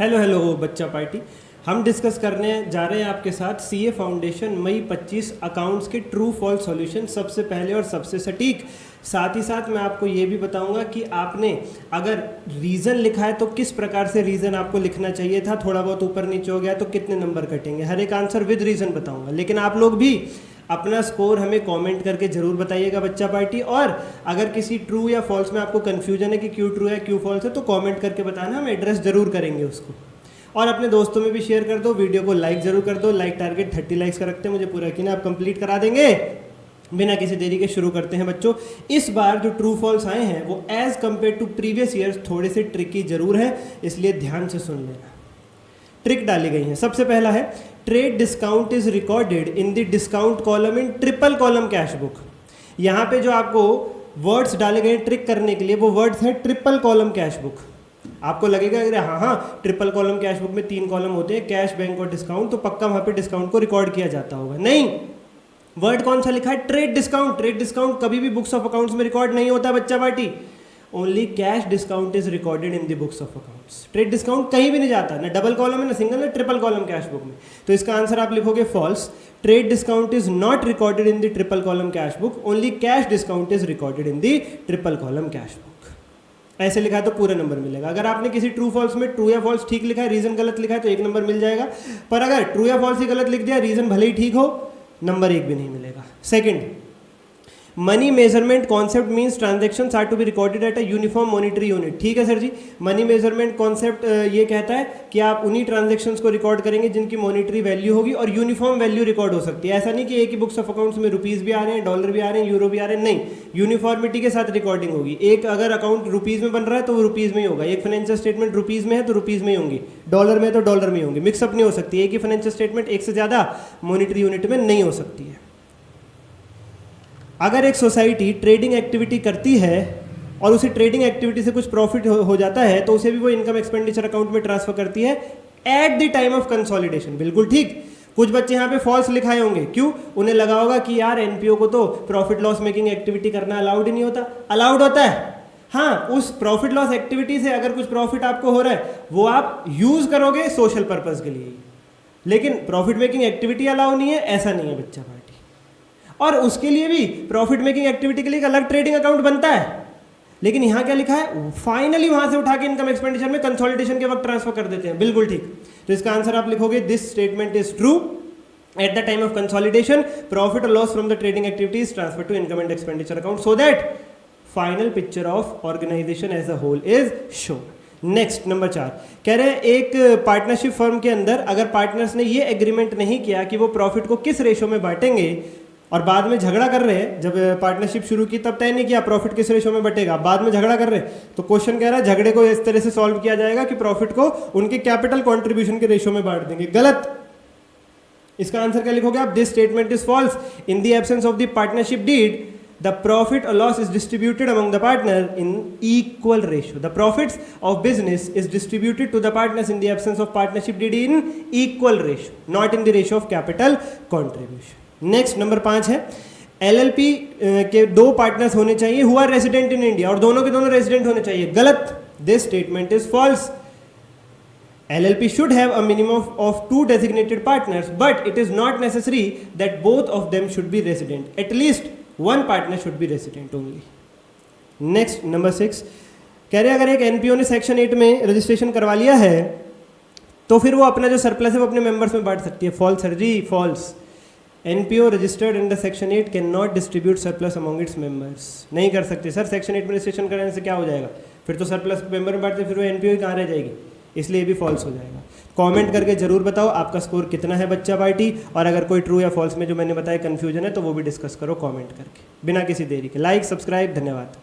Hello hello बच्चा party. हम discuss करने जा रहे हैं आपके साथ सीए फाउंडेशन मई 25 अकाउंट्स के ट्रू फॉल्स सॉल्यूशन, सबसे पहले और सबसे सटीक। साथ ही साथ मैं आपको ये भी बताऊंगा कि आपने अगर रीज़न लिखा है तो किस प्रकार से रीज़न आपको लिखना चाहिए था। थोड़ा बहुत ऊपर नीचे हो गया तो कितने नंबर कटेंगे, हर एक आंसर विद रीज़न बताऊंगा। लेकिन आप लोग भी अपना स्कोर हमें कमेंट करके ज़रूर बताइएगा बच्चा पार्टी। और अगर किसी ट्रू या फॉल्स में आपको कन्फ्यूजन है कि क्यों ट्रू है क्यों फॉल्स है तो कमेंट करके बताना, हम एड्रेस ज़रूर करेंगे उसको। और अपने दोस्तों में भी शेयर कर दो, वीडियो को लाइक ज़रूर कर दो। लाइक टारगेट 30 लाइक्स का रखते हैं, मुझे पूरा यकीन है आप कंप्लीट करा देंगे। बिना किसी देरी के शुरू करते हैं बच्चों। इस बार जो ट्रू फॉल्स आए हैं वो as compare to previous years थोड़े से ट्रिकी ज़रूर है, इसलिए ध्यान से सुन लेना। ट्रिक डाली गई है। सबसे पहला है trade discount is recorded in the discount column in triple column cash book. यहाँ पे जो आपको वर्ड्स डाले गए ट्रिक करने के लिए वो वर्ड्स हैं ट्रिपल कॉलम कैश बुक। आपको लगेगा अरे हाँ ट्रिपल कॉलम कैश बुक में 3 कॉलम होते हैं, कैश, बैंक और डिस्काउंट, तो पक्का वहाँ पे डिस्काउंट को रिकॉर्ड किया जाता होगा। नहीं, वर्ड कौन सा लिखा है? Trade discount. ट्रेड डिस्काउंट कभी भी बुक्स ऑफ अकाउंट्स में रिकॉर्ड नहीं होता बच्चा party. Only cash discount is recorded in the books of accounts. Trade discount कहीं भी नहीं जाता, ना डबल कॉलम में, ना सिंगल, ना ट्रिपल कॉलम कैश बुक में। तो इसका आंसर आप लिखोगे false. Trade discount is not recorded in the triple column cash book, only cash discount is recorded in the triple column cash book. ऐसे लिखा है तो पूरा नंबर मिलेगा। अगर आपने किसी ट्रू फॉल्स में ट्रू या फॉल्स ठीक लिखा है, रीजन गलत लिखा है तो 1 नंबर मिल जाएगा। पर अगर ट्रू या फॉल्स ही गलत लिख दिया, रीजन भले ही ठीक हो, नंबर 1 भी नहीं मिलेगा। Second, money measurement concept means transactions are to be recorded at a uniform monetary unit. ठीक है सर जी, मनी मेजरमेंट कॉन्सेप्ट ये कहता है कि आप उन्हीं ट्रांजैक्शंस को रिकॉर्ड करेंगे जिनकी मॉनिटरी वैल्यू होगी और यूनिफॉर्म वैल्यू रिकॉर्ड हो सकती है। ऐसा नहीं कि एक ही बुक्स ऑफ अकाउंट्स में रुपीज़ भी आ रहे हैं, डॉलर भी आ रहे हैं, यूरो भी आ रहे हैं, नहीं, यूनिफॉर्मिटी के साथ रिकॉर्डिंग होगी। एक अगर अकाउंट रुपीज़ में बन रहा है तो वो रुपीज़ में ही होगा, एक फाइनेंशियल स्टेटमेंट रुपीज़ में है तो रुपीज़ में ही होंगी, डॉलर में है तो डॉलर में ही होंगी, मिक्सअप नहीं हो सकती। एक ही फाइनेंशियल स्टेटमेंट एक से ज़्यादा मॉनिटरी यूनिट में नहीं हो सकती है। अगर एक सोसाइटी ट्रेडिंग एक्टिविटी करती है और उसे ट्रेडिंग एक्टिविटी से कुछ प्रॉफिट हो जाता है तो उसे भी वो इनकम एक्सपेंडिचर अकाउंट में ट्रांसफर करती है eight the time of consolidation. बिल्कुल ठीक। कुछ बच्चे यहाँ पे फॉल्स लिखाए होंगे, क्यों? उन्हें लगा होगा कि यार एनपीओ को तो प्रॉफिट लॉस मेकिंग एक्टिविटी करना अलाउड ही नहीं होता। अलाउड होता है, हाँ, उस प्रॉफिट लॉस एक्टिविटी से अगर कुछ प्रॉफिट आपको हो रहा है वो आप यूज करोगे सोशल पर्पज के लिए, लेकिन प्रॉफिट मेकिंग एक्टिविटी अलाउ नहीं है, ऐसा नहीं है बच्चा पार्टी। और उसके लिए भी प्रॉफिट मेकिंग एक्टिविटी के लिए एक अलग ट्रेडिंग अकाउंट बनता है। लेकिन यहां क्या लिखा है? फाइनली वहां से उठा के इनकम एक्सपेंडिचर में कंसोलिडेशन के वक्त ट्रांसफर कर देते हैं। बिल्कुल ठीक। तो इसका आंसर आप लिखोगे this statement is true at the time of consolidation profit और loss from the trading activity is transfer to income and expenditure account so that final picture of organisation as a whole is shown. Next number 4 कह रहे हैं एक partnership firm के अंदर अगर partners ने ये एग्रीमेंट नहीं किया कि वो प्रॉफिट को किस रेशो में बांटेंगे और बाद में झगड़ा कर रहे हैं, जब पार्टनरशिप शुरू की तब तय नहीं किया प्रॉफिट किस रेशो में बटेगा, बाद में झगड़ा कर रहे हैं, तो क्वेश्चन कह रहा है झगड़े को इस तरह से सॉल्व किया जाएगा कि प्रॉफिट को उनके कैपिटल कंट्रीब्यूशन के रेशो में बांट देंगे। गलत। इसका आंसर क्या लिखोगे आप? This statement is false. In the absence of the partnership deed the profit और loss is distributed among the partner in equal ratio. The profits of business is distributed to the partners in the absence of partnership deed in equal ratio, not in the ratio of capital contribution. Next number 5 है LLP के 2 partners होने चाहिए who are resident in India और दोनों के दोनों रेजिडेंट होने चाहिए। गलत। This statement is false. LLP should have a minimum of 2 designated partners, but it is not necessary that both of them should be resident. At least one partner should be resident only. Next number 6 कह रहे अगर एक NPO ने section 8 में registration करवा लिया है तो फिर वो अपना जो सरप्लस है वो अपने मेंबर्स में बांट सकती है। फॉल्स सर जी, false. NPO registered under section 8 can not distribute surplus among its members. नहीं कर सकते सर, सेक्शन 8 में रजिस्ट्रेशन करने से क्या हो जाएगा? फिर तो सरप्लस मेंबर में बांटते, फिर वो एनपीओ ही कहाँ रह जाएगी, इसलिए भी फॉल्स हो जाएगा। कमेंट करके जरूर बताओ आपका स्कोर कितना है बच्चा पार्टी, और अगर कोई ट्रू या फॉल्स में जो मैंने बताया कन्फ्यूजन है तो वो भी डिस्कस करो कमेंट करके। बिना किसी देरी के लाइक सब्सक्राइब, धन्यवाद।